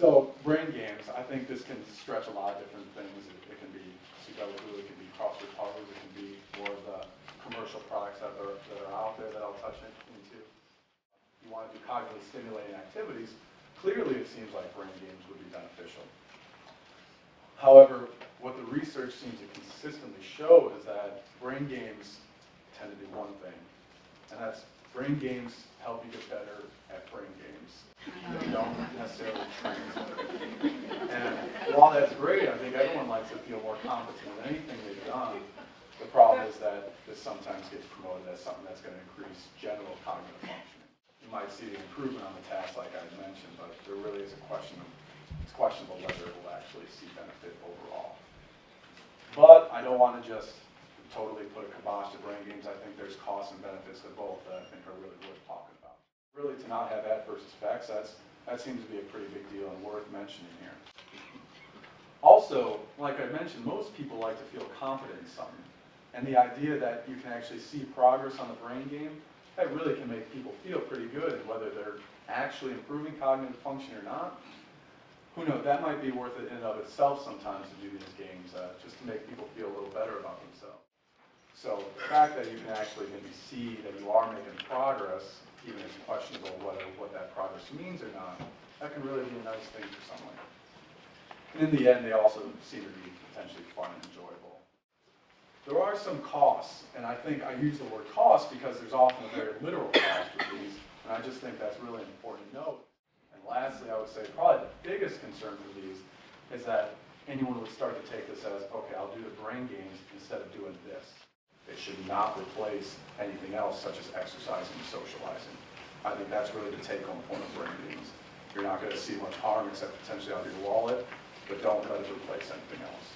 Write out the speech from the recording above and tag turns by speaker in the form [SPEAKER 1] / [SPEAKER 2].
[SPEAKER 1] So brain games, I think this can stretch a lot of different things. It can be Sudoku, it can be crossword puzzles, it can be more of the commercial products that are out there that I'll touch into. You want to do cognitively stimulating activities, clearly it seems like brain games would be beneficial. However, what the research seems to consistently show is that brain games tend to do one thing, and that's brain games help you get better at brain games. They don't necessarily train you. And while that's great, I think everyone likes to feel more competent in anything they've done. The problem is that this sometimes gets promoted as something that's going to increase general cognitive functioning. You might see the improvement on the task like I mentioned, but there really is it's questionable whether it will actually see benefit overall. But I don't want to just totally put a kibosh to brain games. I think there's costs and benefits to both that I think are really worth talking about. Really, to not have adverse effects, that seems to be a pretty big deal and worth mentioning here. Also, like I mentioned, most people like to feel confident in something. And the idea that you can actually see progress on the brain game, that really can make people feel pretty good, and whether they're actually improving cognitive function or not, who knows, that might be worth it in and of itself sometimes to do these games, just to make people feel a little better about themselves. So the fact that you can actually maybe see that you are making progress, even if it's questionable what that progress means or not, that can really be a nice thing for someone. And in the end, they also seem to be potentially fun and enjoyable. There are some costs, and I think I use the word cost because there's often a very literal cost with these, and I just think that's really important to note. And lastly, I would say probably the biggest concern for these is that anyone would start to take this as, okay, I'll do the brain games instead of doing this. It should not replace anything else, such as exercising and socializing. I think that's really the take-home point of brain games. You're not going to see much harm except potentially out of your wallet, but don't let it replace anything else.